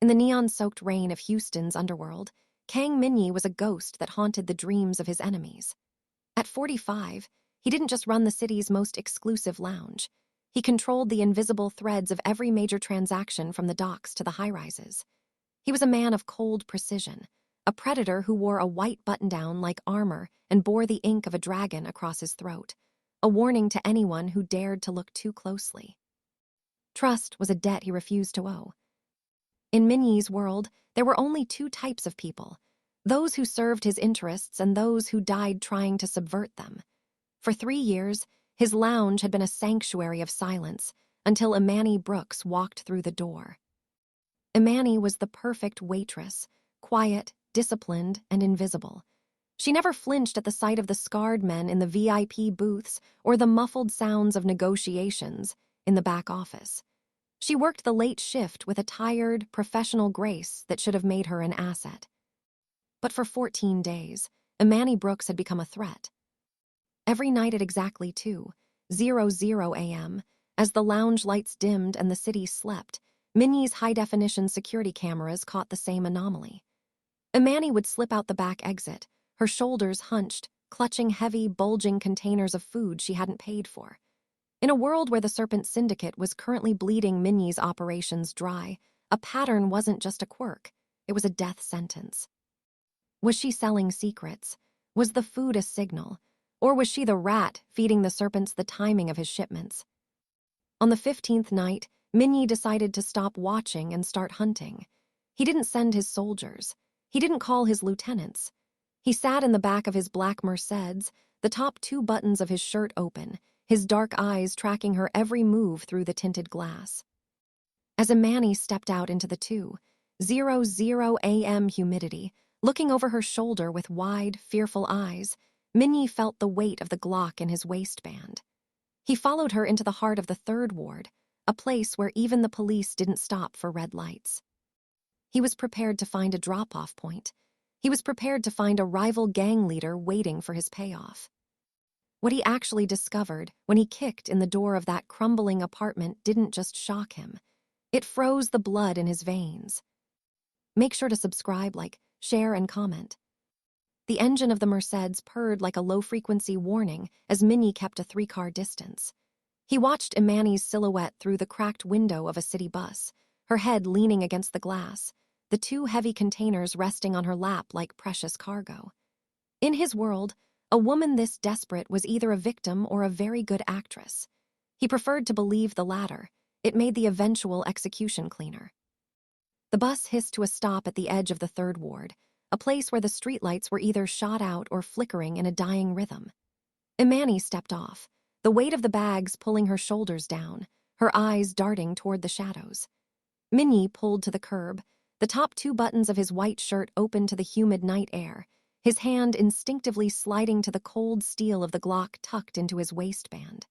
In the neon-soaked rain of Houston's Underworld, Kang Minjae was a ghost that haunted the dreams of his enemies. At 45, he didn't just run the city's most exclusive lounge. He controlled the invisible threads of every major transaction from the docks to the high-rises. He was a man of cold precision, a predator who wore a white button-down like armor and bore the ink of a dragon across his throat, a warning to anyone who dared to look too closely. Trust was a debt he refused to owe. In Minjae's world, there were only two types of people: those who served his interests and those who died trying to subvert them. For 3 years, his lounge had been a sanctuary of silence until Imani Brooks walked through the door. Imani was the perfect waitress, quiet, disciplined, and invisible. She never flinched at the sight of the scarred men in the VIP booths or the muffled sounds of negotiations in the back office. She worked the late shift with a tired, professional grace that should have made her an asset. But for 14 days, Imani Brooks had become a threat. Every night at exactly 2:00 a.m., as the lounge lights dimmed and the city slept, Minjae's high-definition security cameras caught the same anomaly. Imani would slip out the back exit, her shoulders hunched, clutching heavy, bulging containers of food she hadn't paid for. In a world where the Serpent Syndicate was currently bleeding Minjae's operations dry, a pattern wasn't just a quirk, it was a death sentence. Was she selling secrets? Was the food a signal? Or was she the rat feeding the serpents the timing of his shipments? On the 15th night, Minjae decided to stop watching and start hunting. He didn't send his soldiers. He didn't call his lieutenants. He sat in the back of his black Mercedes, the top 2 buttons of his shirt open, his dark eyes tracking her every move through the tinted glass. As Imani stepped out into the 2:00 a.m. humidity, looking over her shoulder with wide, fearful eyes, Minjae felt the weight of the Glock in his waistband. He followed her into the heart of the 3rd Ward, a place where even the police didn't stop for red lights. He was prepared to find a drop-off point. He was prepared to find a rival gang leader waiting for his payoff. What he actually discovered when he kicked in the door of that crumbling apartment didn't just shock him. It froze the blood in his veins. Make sure to subscribe, like, share, and comment. The engine of the Mercedes purred like a low-frequency warning as Minjae kept a 3-car distance. He watched Imani's silhouette through the cracked window of a city bus, her head leaning against the glass, the 2 heavy containers resting on her lap like precious cargo. In his world, a woman this desperate was either a victim or a very good actress. He preferred to believe the latter. It made the eventual execution cleaner. The bus hissed to a stop at the edge of the 3rd Ward, a place where the streetlights were either shot out or flickering in a dying rhythm. Imani stepped off, the weight of the bags pulling her shoulders down, her eyes darting toward the shadows. Minjae pulled to the curb, the top 2 buttons of his white shirt open to the humid night air, his hand instinctively sliding to the cold steel of the Glock tucked into his waistband.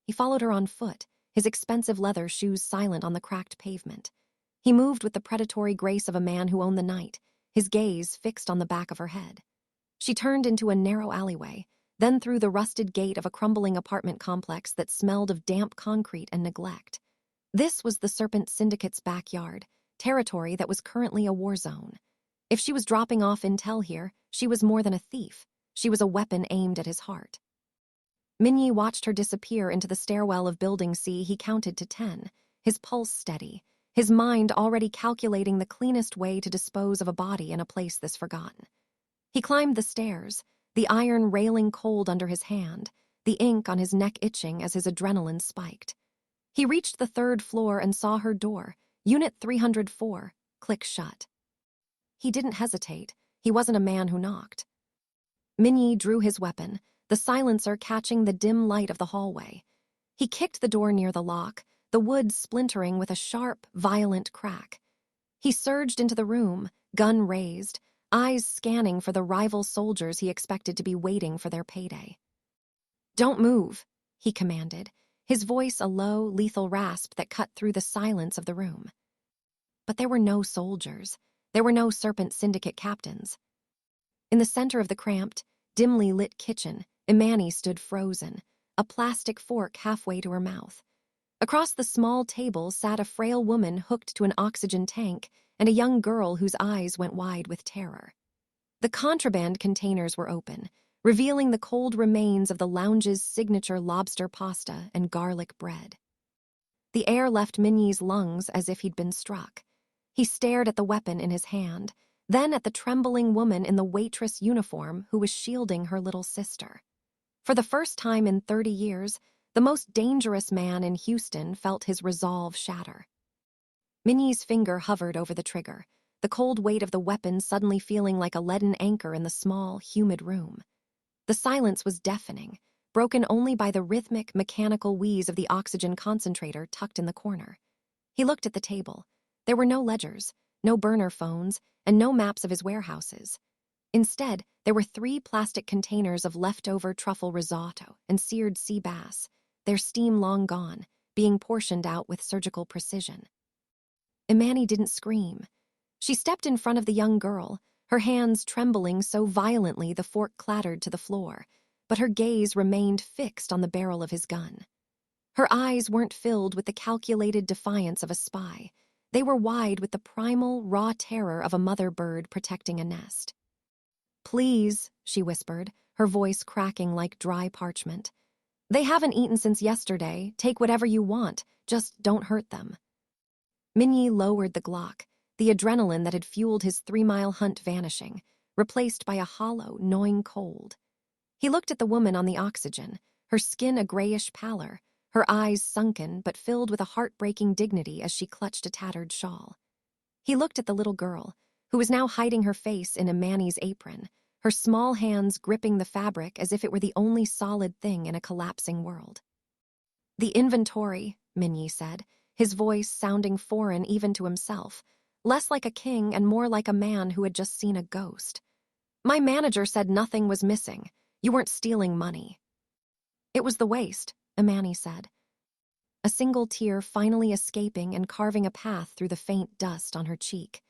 He followed her on foot, his expensive leather shoes silent on the cracked pavement. He moved with the predatory grace of a man who owned the night, his gaze fixed on the back of her head. She turned into a narrow alleyway, then through the rusted gate of a crumbling apartment complex that smelled of damp concrete and neglect. This was the Serpent Syndicate's backyard, territory that was currently a war zone. If she was dropping off intel here, she was more than a thief. She was a weapon aimed at his heart. Minjae watched her disappear into the stairwell of Building C. He counted to 10, his pulse steady, his mind already calculating the cleanest way to dispose of a body in a place this forgotten. He climbed the stairs, the iron railing cold under his hand, the ink on his neck itching as his adrenaline spiked. He reached the 3rd floor and saw her door, Unit 304, click shut. He didn't hesitate. He wasn't a man who knocked. Minjae drew his weapon, the silencer catching the dim light of the hallway. He kicked the door near the lock, the wood splintering with a sharp, violent crack. He surged into the room, gun raised, eyes scanning for the rival soldiers he expected to be waiting for their payday. "Don't move," he commanded, his voice a low, lethal rasp that cut through the silence of the room. But there were no soldiers. There were no Serpent Syndicate captains. In the center of the cramped, dimly lit kitchen, Imani stood frozen, a plastic fork halfway to her mouth. Across the small table sat a frail woman hooked to an oxygen tank and a young girl whose eyes went wide with terror. The contraband containers were open, revealing the cold remains of the lounge's signature lobster pasta and garlic bread. The air left Minnie's lungs as if he'd been struck. He stared at the weapon in his hand, then at the trembling woman in the waitress uniform who was shielding her little sister. For the first time in 30 years, the most dangerous man in Houston felt his resolve shatter. Minnie's finger hovered over the trigger, the cold weight of the weapon suddenly feeling like a leaden anchor in the small, humid room. The silence was deafening, broken only by the rhythmic, mechanical wheeze of the oxygen concentrator tucked in the corner. He looked at the table. There were no ledgers, no burner phones, and no maps of his warehouses. Instead, there were 3 plastic containers of leftover truffle risotto and seared sea bass, their steam long gone, being portioned out with surgical precision. Imani didn't scream. She stepped in front of the young girl, her hands trembling so violently the fork clattered to the floor, but her gaze remained fixed on the barrel of his gun. Her eyes weren't filled with the calculated defiance of a spy. They were wide with the primal, raw terror of a mother bird protecting a nest. "Please," she whispered, her voice cracking like dry parchment. "They haven't eaten since yesterday. Take whatever you want. Just don't hurt them." Minyi lowered the Glock, the adrenaline that had fueled his 3-mile hunt vanishing, replaced by a hollow, gnawing cold. He looked at the woman on the oxygen, her skin a grayish pallor, her eyes sunken but filled with a heartbreaking dignity as she clutched a tattered shawl. He looked at the little girl, who was now hiding her face in Imani's apron, her small hands gripping the fabric as if it were the only solid thing in a collapsing world. "The inventory," Minyi said, his voice sounding foreign even to himself, less like a king and more like a man who had just seen a ghost. "My manager said nothing was missing. You weren't stealing money." "It was the waste," Imani said, a single tear finally escaping and carving a path through the faint dust on her cheek.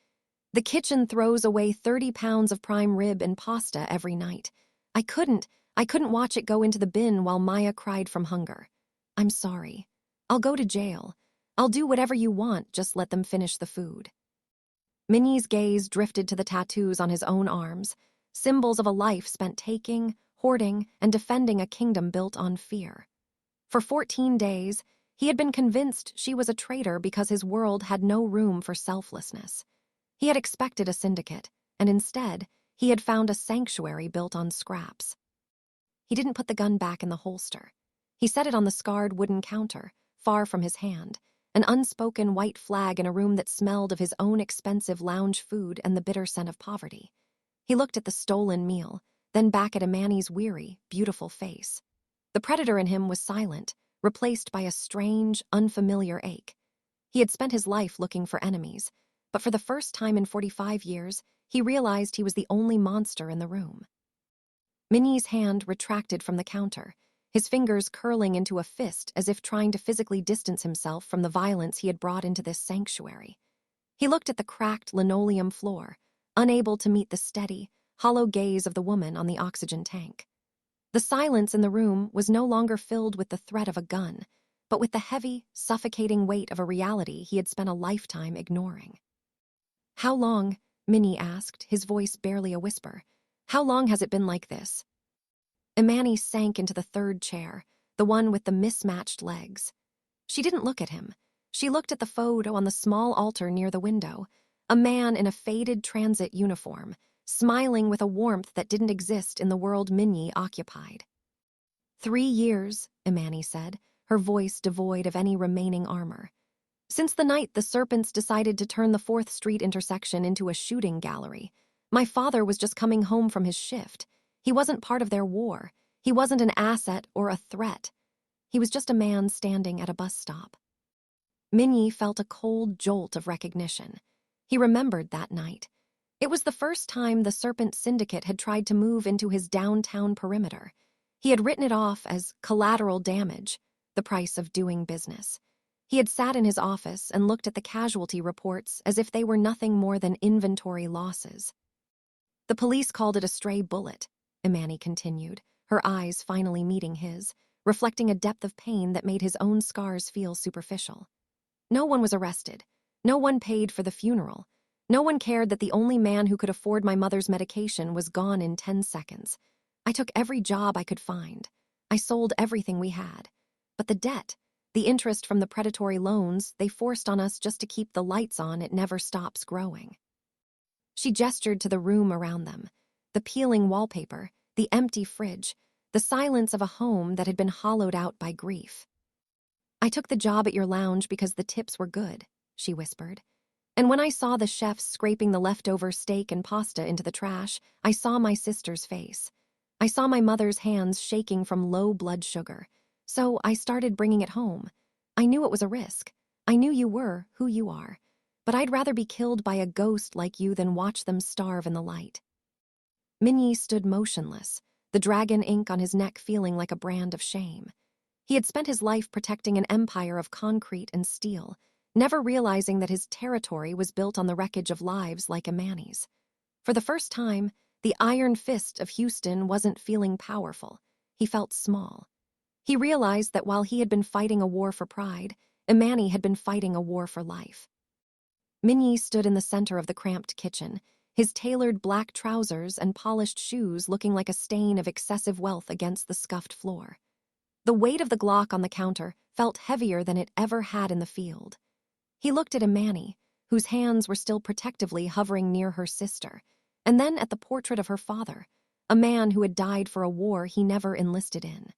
"The kitchen throws away 30 pounds of prime rib and pasta every night. I couldn't watch it go into the bin while Maya cried from hunger. I'm sorry. I'll go to jail. I'll do whatever you want, just let them finish the food." Minnie's gaze drifted to the tattoos on his own arms, symbols of a life spent taking, hoarding, and defending a kingdom built on fear. For 14 days, he had been convinced she was a traitor because his world had no room for selflessness. He had expected a syndicate, and instead, he had found a sanctuary built on scraps. He didn't put the gun back in the holster. He set it on the scarred wooden counter, far from his hand, an unspoken white flag in a room that smelled of his own expensive lounge food and the bitter scent of poverty. He looked at the stolen meal, then back at Imani's weary, beautiful face. The predator in him was silent, replaced by a strange, unfamiliar ache. He had spent his life looking for enemies, but for the first time in 45 years, he realized he was the only monster in the room. Minnie's hand retracted from the counter, his fingers curling into a fist as if trying to physically distance himself from the violence he had brought into this sanctuary. He looked at the cracked linoleum floor, unable to meet the steady, hollow gaze of the woman on the oxygen tank. The silence in the room was no longer filled with the threat of a gun, but with the heavy, suffocating weight of a reality he had spent a lifetime ignoring. "How long?" Minnie asked, his voice barely a whisper. "How long has it been like this?" Imani sank into the third chair, the one with the mismatched legs. She didn't look at him. She looked at the photo on the small altar near the window, a man in a faded transit uniform, smiling with a warmth that didn't exist in the world Minyi occupied. 3 years, Imani said, her voice devoid of any remaining armor. "Since the night the Serpents decided to turn the 4th Street intersection into a shooting gallery. My father was just coming home from his shift. He wasn't part of their war. He wasn't an asset or a threat. He was just a man standing at a bus stop." Minyi felt a cold jolt of recognition. He remembered that night. It was the first time the Serpent Syndicate had tried to move into his downtown perimeter. He had written it off as collateral damage, the price of doing business. He had sat in his office and looked at the casualty reports as if they were nothing more than inventory losses. "The police called it a stray bullet," Imani continued, her eyes finally meeting his, reflecting a depth of pain that made his own scars feel superficial. No one was arrested. No one paid for the funeral. No one cared that the only man who could afford my mother's medication was gone in 10 seconds. I took every job I could find. I sold everything we had. But the debt, the interest from the predatory loans they forced on us just to keep the lights on, it never stops growing. She gestured to the room around them. The peeling wallpaper, the empty fridge, the silence of a home that had been hollowed out by grief. I took the job at your lounge because the tips were good, she whispered. And when I saw the chefs scraping the leftover steak and pasta into the trash, I saw my sister's face. I saw my mother's hands shaking from low blood sugar. So I started bringing it home. I knew it was a risk. I knew you were who you are. But I'd rather be killed by a ghost like you than watch them starve in the light. Minjae stood motionless, the dragon ink on his neck feeling like a brand of shame. He had spent his life protecting an empire of concrete and steel, never realizing that his territory was built on the wreckage of lives like Imani's. For the first time, the iron fist of Houston wasn't feeling powerful. He felt small. He realized that while he had been fighting a war for pride, Imani had been fighting a war for life. Minjae stood in the center of the cramped kitchen, his tailored black trousers and polished shoes looking like a stain of excessive wealth against the scuffed floor. The weight of the Glock on the counter felt heavier than it ever had in the field. He looked at Imani, whose hands were still protectively hovering near her sister, and then at the portrait of her father, a man who had died for a war he never enlisted in.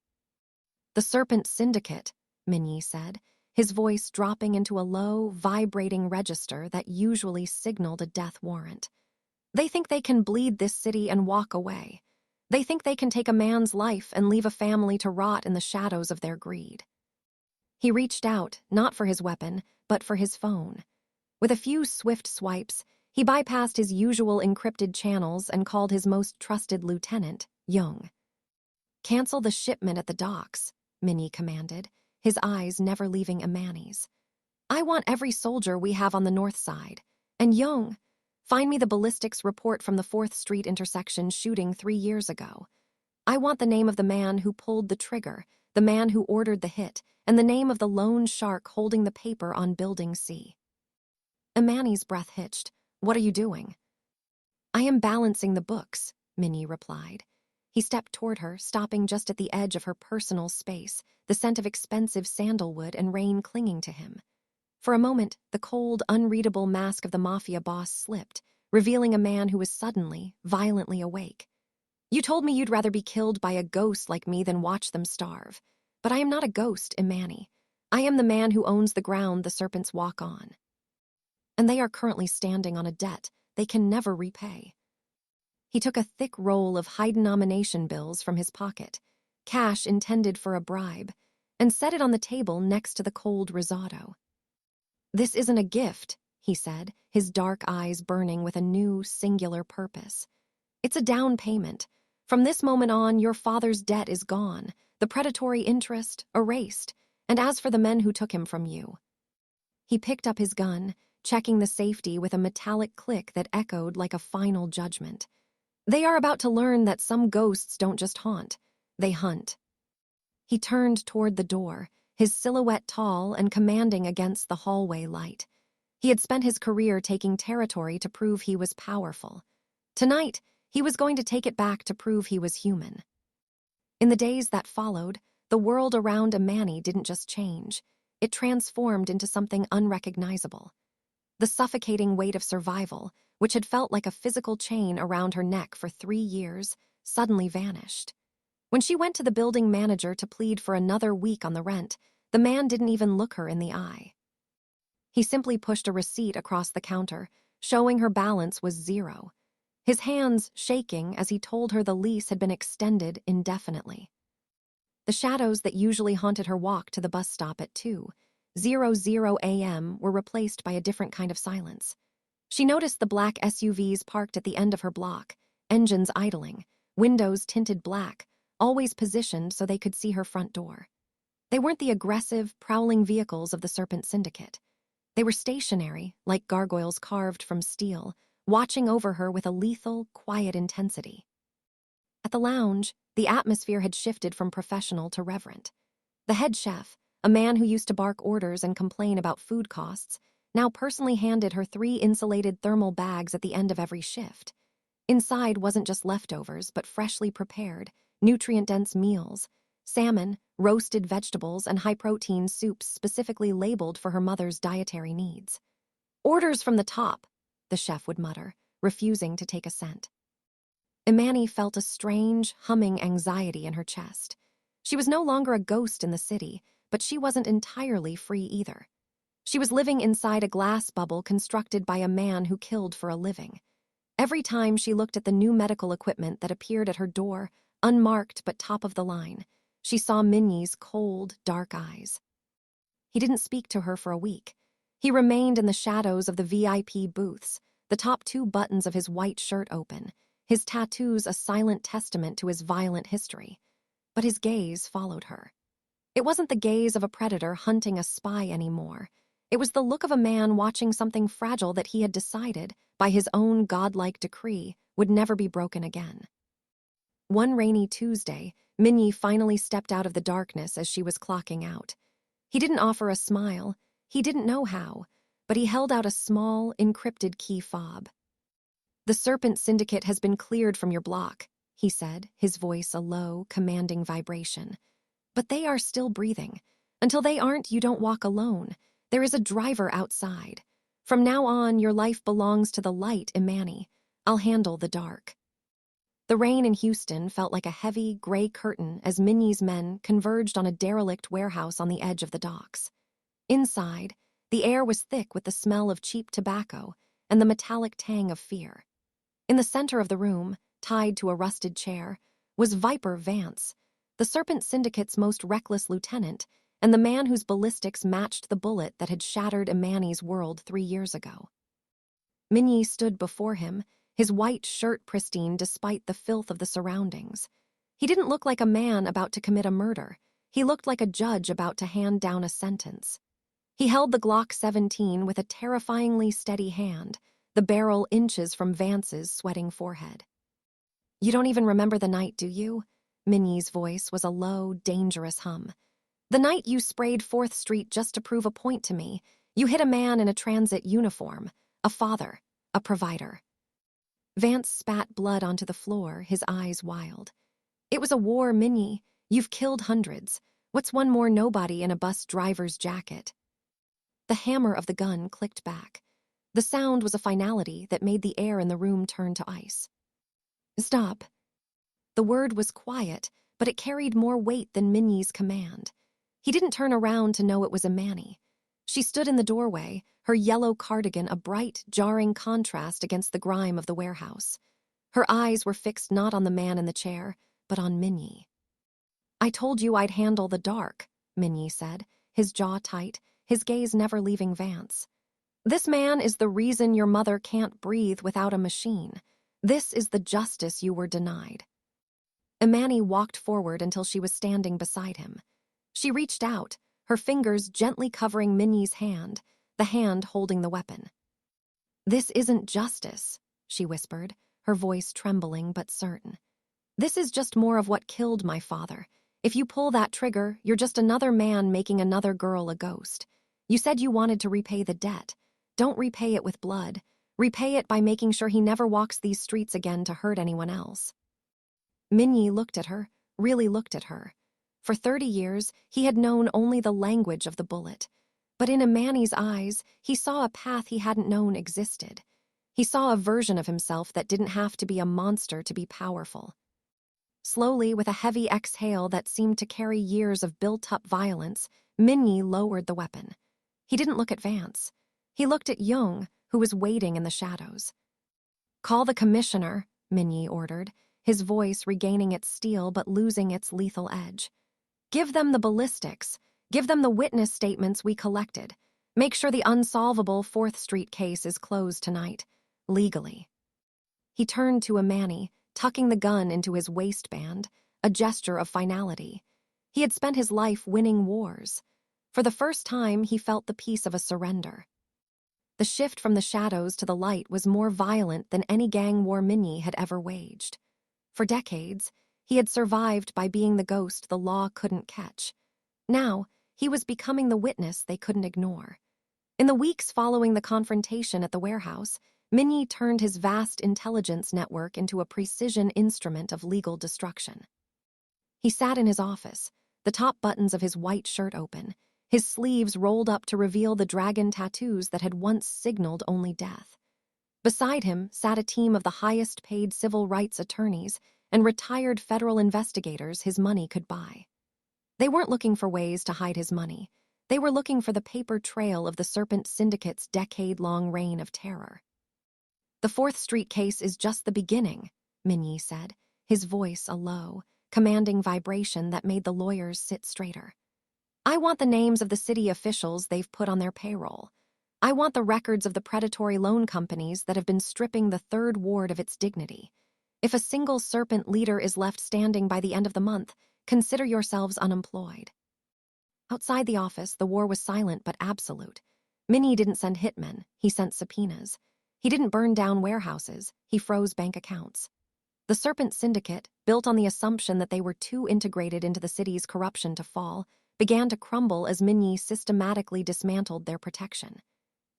The Serpent Syndicate, Minjae said, his voice dropping into a low, vibrating register that usually signaled a death warrant. They think they can bleed this city and walk away. They think they can take a man's life and leave a family to rot in the shadows of their greed. He reached out, not for his weapon, but for his phone. With a few swift swipes, he bypassed his usual encrypted channels and called his most trusted lieutenant, Young. Cancel the shipment at the docks, Minjae commanded, his eyes never leaving Imani's. I want every soldier we have on the north side. And Young, find me the ballistics report from the 4th Street intersection shooting 3 years ago. I want the name of the man who pulled the trigger, the man who ordered the hit, and the name of the lone shark holding the paper on Building C. Imani's breath hitched. What are you doing? I am balancing the books, Minjae replied. He stepped toward her, stopping just at the edge of her personal space, the scent of expensive sandalwood and rain clinging to him. For a moment, the cold, unreadable mask of the Mafia boss slipped, revealing a man who was suddenly, violently awake. You told me you'd rather be killed by a ghost like me than watch them starve. But I am not a ghost, Imani. I am the man who owns the ground the serpents walk on. And they are currently standing on a debt they can never repay. He took a thick roll of high denomination bills from his pocket, cash intended for a bribe, and set it on the table next to the cold risotto. This isn't a gift, he said, his dark eyes burning with a new, singular purpose. It's a down payment. From this moment on, your father's debt is gone, the predatory interest erased, and as for the men who took him from you. He picked up his gun, checking the safety with a metallic click that echoed like a final judgment. They are about to learn that some ghosts don't just haunt, they hunt. He turned toward the door, his silhouette tall and commanding against the hallway light. He had spent his career taking territory to prove he was powerful. Tonight, he was going to take it back to prove he was human. In the days that followed, the world around Imani didn't just change. It transformed into something unrecognizable. The suffocating weight of survival, which had felt like a physical chain around her neck for 3 years, suddenly vanished. When she went to the building manager to plead for another week on the rent, the man didn't even look her in the eye. He simply pushed a receipt across the counter, showing her balance was 0. His hands shaking as he told her the lease had been extended indefinitely. The shadows that usually haunted her walk to the bus stop at 2:00 a.m. were replaced by a different kind of silence. She noticed the black SUVs parked at the end of her block, engines idling, windows tinted black, always positioned so they could see her front door. They weren't the aggressive, prowling vehicles of the Serpent Syndicate. They were stationary, like gargoyles carved from steel, watching over her with a lethal, quiet intensity. At the lounge, the atmosphere had shifted from professional to reverent. The head chef, a man who used to bark orders and complain about food costs, now personally handed her 3 insulated thermal bags at the end of every shift. Inside wasn't just leftovers, but freshly prepared, nutrient-dense meals, salmon, roasted vegetables, and high-protein soups specifically labeled for her mother's dietary needs. "Orders from the top," the chef would mutter, refusing to take a cent. Imani felt a strange, humming anxiety in her chest. She was no longer a ghost in the city, but she wasn't entirely free either. She was living inside a glass bubble constructed by a man who killed for a living. Every time she looked at the new medical equipment that appeared at her door, unmarked but top of the line, she saw Minnie's cold, dark eyes. He didn't speak to her for a week. He remained in the shadows of the VIP booths, the top 2 buttons of his white shirt open, his tattoos a silent testament to his violent history. But his gaze followed her. It wasn't the gaze of a predator hunting a spy anymore. It was the look of a man watching something fragile that he had decided, by his own godlike decree, would never be broken again. One rainy Tuesday, Minnie finally stepped out of the darkness as she was clocking out. He didn't offer a smile. He didn't know how, but he held out a small, encrypted key fob. "The Serpent Syndicate has been cleared from your block," he said, his voice a low, commanding vibration. "But they are still breathing. Until they aren't, you don't walk alone. There is a driver outside. From now on, your life belongs to the light, Imani. I'll handle the dark." The rain in Houston felt like a heavy, gray curtain as Minnie's men converged on a derelict warehouse on the edge of the docks. Inside, the air was thick with the smell of cheap tobacco and the metallic tang of fear. In the center of the room, tied to a rusted chair, was Viper Vance, the Serpent Syndicate's most reckless lieutenant, and the man whose ballistics matched the bullet that had shattered Imani's world 3 years ago. Minnie stood before him, his white shirt pristine despite the filth of the surroundings. He didn't look like a man about to commit a murder. He looked like a judge about to hand down a sentence. He held the Glock 17 with a terrifyingly steady hand, the barrel inches from Vance's sweating forehead. "You don't even remember the night, do you?" Minnie's voice was a low, dangerous hum. "The night you sprayed 4th Street just to prove a point to me. You hit a man in a transit uniform, a father, a provider." Vance spat blood onto the floor, his eyes wild. "It was a war, Minnie. You've killed hundreds. What's one more nobody in a bus driver's jacket?" The hammer of the gun clicked back. The sound was a finality that made the air in the room turn to ice. "Stop." The word was quiet, but it carried more weight than Minnie's command. He didn't turn around to know it was Imani. She stood in the doorway, her yellow cardigan a bright, jarring contrast against the grime of the warehouse. Her eyes were fixed not on the man in the chair, but on Minnie. "I told you I'd handle the dark," Minnie said, his jaw tight, his gaze never leaving Vance. "This man is the reason your mother can't breathe without a machine. This is the justice you were denied." Imani walked forward until she was standing beside him. She reached out, her fingers gently covering Minnie's hand, the hand holding the weapon. "This isn't justice," she whispered, her voice trembling but certain. "This is just more of what killed my father. If you pull that trigger, you're just another man making another girl a ghost. You said you wanted to repay the debt. Don't repay it with blood. Repay it by making sure he never walks these streets again to hurt anyone else." Minnie looked at her, really looked at her. For 30 years, he had known only the language of the bullet. But in Imani's eyes, he saw a path he hadn't known existed. He saw a version of himself that didn't have to be a monster to be powerful. Slowly, with a heavy exhale that seemed to carry years of built-up violence, Minnie lowered the weapon. He didn't look at Vance. He looked at Young, who was waiting in the shadows. "Call the commissioner," Minnie ordered, his voice regaining its steel but losing its lethal edge. "Give them the ballistics. Give them the witness statements we collected. Make sure the unsolvable 4th Street case is closed tonight, legally." He turned to Imani, tucking the gun into his waistband, a gesture of finality. He had spent his life winning wars. For the first time, he felt the peace of a surrender. The shift from the shadows to the light was more violent than any gang war Minnie had ever waged. For decades, he had survived by being the ghost the law couldn't catch. Now, he was becoming the witness they couldn't ignore. In the weeks following the confrontation at the warehouse, Minjae turned his vast intelligence network into a precision instrument of legal destruction. He sat in his office, the top buttons of his white shirt open, his sleeves rolled up to reveal the dragon tattoos that had once signaled only death. Beside him sat a team of the highest-paid civil rights attorneys and retired federal investigators his money could buy. They weren't looking for ways to hide his money. They were looking for the paper trail of the Serpent Syndicate's decade-long reign of terror. "The 4th Street case is just the beginning," Minjae said, his voice a low, commanding vibration that made the lawyers sit straighter. "I want the names of the city officials they've put on their payroll. I want the records of the predatory loan companies that have been stripping the 3rd Ward of its dignity. If a single serpent leader is left standing by the end of the month, consider yourselves unemployed." Outside the office, the war was silent but absolute. Minjae didn't send hitmen, he sent subpoenas. He didn't burn down warehouses, he froze bank accounts. The Serpent Syndicate, built on the assumption that they were too integrated into the city's corruption to fall, began to crumble as Minjae systematically dismantled their protection.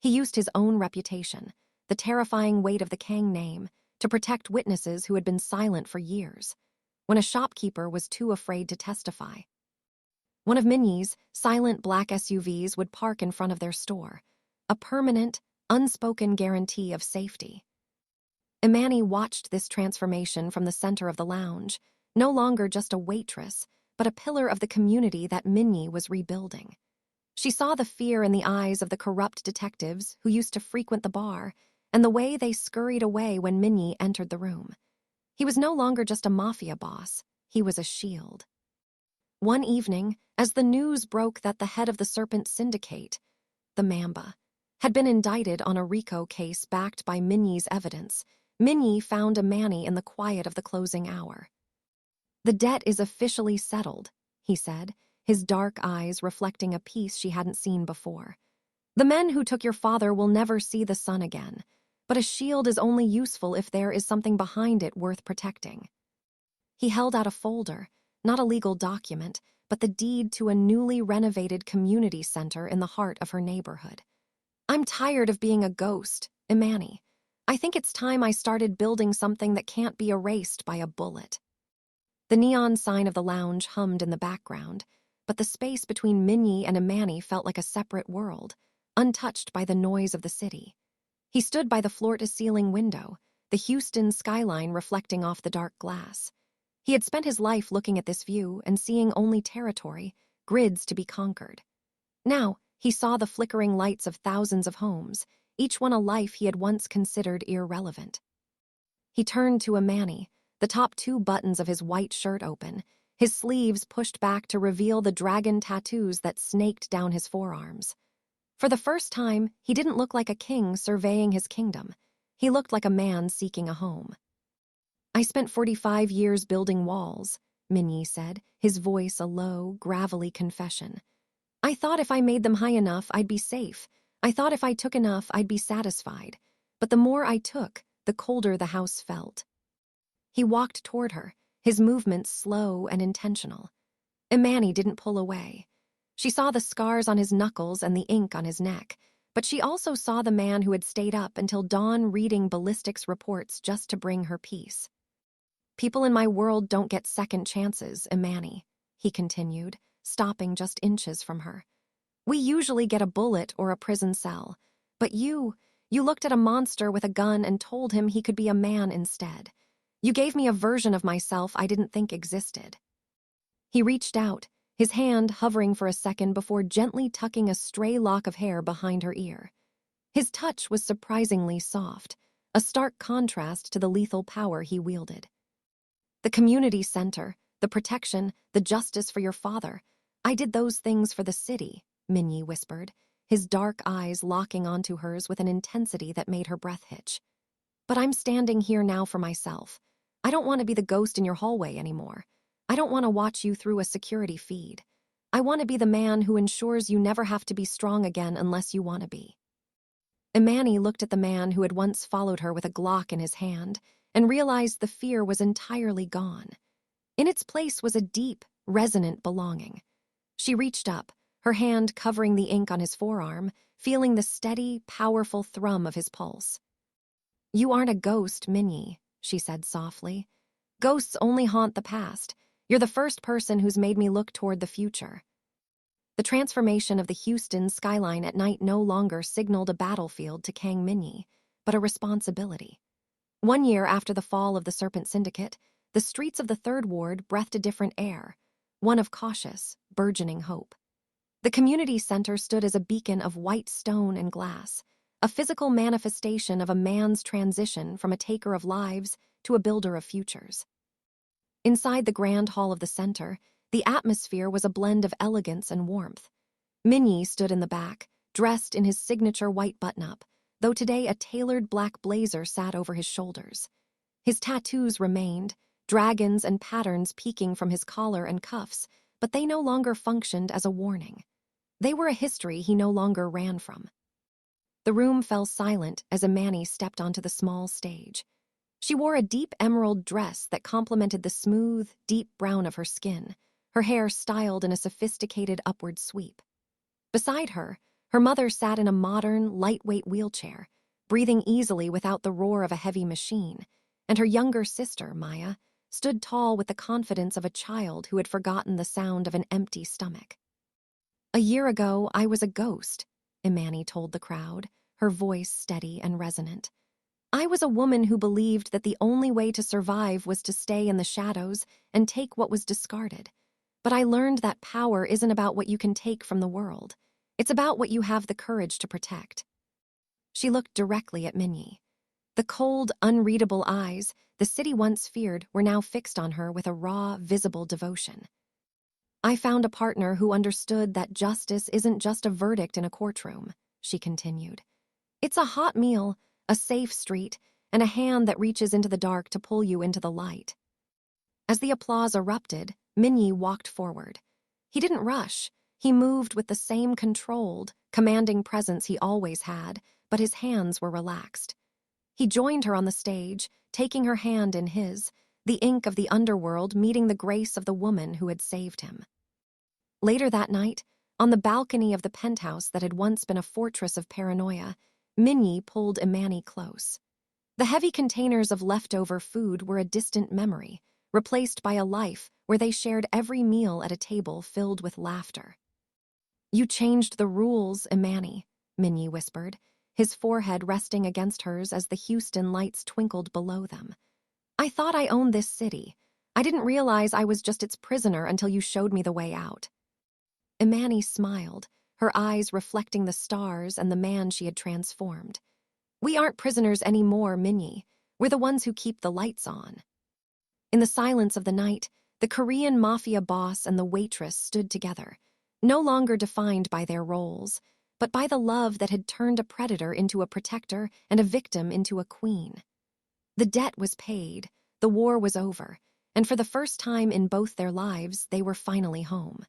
He used his own reputation, the terrifying weight of the Kang name, to protect witnesses who had been silent for years, when a shopkeeper was too afraid to testify. One of Minjae's silent black SUVs would park in front of their store, a permanent, unspoken guarantee of safety. Imani watched this transformation from the center of the lounge, no longer just a waitress, but a pillar of the community that Minjae was rebuilding. She saw the fear in the eyes of the corrupt detectives who used to frequent the bar, and the way they scurried away when Minjae entered the room. He was no longer just a mafia boss, he was a shield. One evening, as the news broke that the head of the Serpent Syndicate, the Mamba, had been indicted on a RICO case backed by Minjae's evidence, Minjae found Imani in the quiet of the closing hour. "The debt is officially settled," he said, his dark eyes reflecting a peace she hadn't seen before. "The men who took your father will never see the sun again, but a shield is only useful if there is something behind it worth protecting." He held out a folder, not a legal document, but the deed to a newly renovated community center in the heart of her neighborhood. "I'm tired of being a ghost, Imani. I think it's time I started building something that can't be erased by a bullet." The neon sign of the lounge hummed in the background, but the space between Minjae and Imani felt like a separate world, untouched by the noise of the city. He stood by the floor-to-ceiling window, the Houston skyline reflecting off the dark glass. He had spent his life looking at this view and seeing only territory, grids to be conquered. Now, he saw the flickering lights of thousands of homes, each one a life he had once considered irrelevant. He turned to Imani, the top 2 buttons of his white shirt open, his sleeves pushed back to reveal the dragon tattoos that snaked down his forearms. For the first time, he didn't look like a king surveying his kingdom. He looked like a man seeking a home. "I spent 45 years building walls," Minjae said, his voice a low, gravelly confession. "I thought if I made them high enough, I'd be safe. I thought if I took enough, I'd be satisfied. But the more I took, the colder the house felt." He walked toward her, his movements slow and intentional. Imani didn't pull away. She saw the scars on his knuckles and the ink on his neck, but she also saw the man who had stayed up until dawn reading ballistics reports just to bring her peace. "People in my world don't get second chances, Imani," he continued, stopping just inches from her. "We usually get a bullet or a prison cell, but you looked at a monster with a gun and told him he could be a man instead. You gave me a version of myself I didn't think existed." He reached out, his hand hovering for a second before gently tucking a stray lock of hair behind her ear. His touch was surprisingly soft, a stark contrast to the lethal power he wielded. "The community center, the protection, the justice for your father. I did those things for the city," Minjae whispered, his dark eyes locking onto hers with an intensity that made her breath hitch. "But I'm standing here now for myself. I don't want to be the ghost in your hallway anymore. I don't want to watch you through a security feed. I want to be the man who ensures you never have to be strong again unless you want to be." Imani looked at the man who had once followed her with a Glock in his hand, and realized the fear was entirely gone. In its place was a deep, resonant belonging. She reached up, her hand covering the ink on his forearm, feeling the steady, powerful thrum of his pulse. "You aren't a ghost, Minnie," she said softly. "Ghosts only haunt the past. You're the first person who's made me look toward the future." The transformation of the Houston skyline at night no longer signaled a battlefield to Kang Minjae, but a responsibility. 1 year after the fall of the Serpent Syndicate, the streets of the Third Ward breathed a different air, one of cautious, burgeoning hope. The community center stood as a beacon of white stone and glass, a physical manifestation of a man's transition from a taker of lives to a builder of futures. Inside the grand hall of the center, the atmosphere was a blend of elegance and warmth. Minjae stood in the back, dressed in his signature white button-up, though today a tailored black blazer sat over his shoulders. His tattoos remained, dragons and patterns peeking from his collar and cuffs, but they no longer functioned as a warning. They were a history he no longer ran from. The room fell silent as Imani stepped onto the small stage. She wore a deep emerald dress that complemented the smooth, deep brown of her skin, her hair styled in a sophisticated upward sweep. Beside her, her mother sat in a modern, lightweight wheelchair, breathing easily without the roar of a heavy machine, and her younger sister, Maya, stood tall with the confidence of a child who had forgotten the sound of an empty stomach. "A year ago, I was a ghost," Imani told the crowd, her voice steady and resonant. "I was a woman who believed that the only way to survive was to stay in the shadows and take what was discarded. But I learned that power isn't about what you can take from the world. It's about what you have the courage to protect." She looked directly at Minjae. The cold, unreadable eyes the city once feared were now fixed on her with a raw, visible devotion. "I found a partner who understood that justice isn't just a verdict in a courtroom," she continued. "It's a hot meal, a safe street, and a hand that reaches into the dark to pull you into the light." As the applause erupted, Minjae walked forward. He didn't rush. He moved with the same controlled, commanding presence he always had, but his hands were relaxed. He joined her on the stage, taking her hand in his, the ink of the underworld meeting the grace of the woman who had saved him. Later that night, on the balcony of the penthouse that had once been a fortress of paranoia, Minjae pulled Imani close. The heavy containers of leftover food were a distant memory, replaced by a life where they shared every meal at a table filled with laughter. "You changed the rules, Imani," Minjae whispered, his forehead resting against hers as the Houston lights twinkled below them. "I thought I owned this city. I didn't realize I was just its prisoner until you showed me the way out." Imani smiled, her eyes reflecting the stars and the man she had transformed. "We aren't prisoners anymore, Minjae. We're the ones who keep the lights on." In the silence of the night, the Korean Mafia boss and the waitress stood together, no longer defined by their roles, but by the love that had turned a predator into a protector and a victim into a queen. The debt was paid, the war was over, and for the first time in both their lives, they were finally home.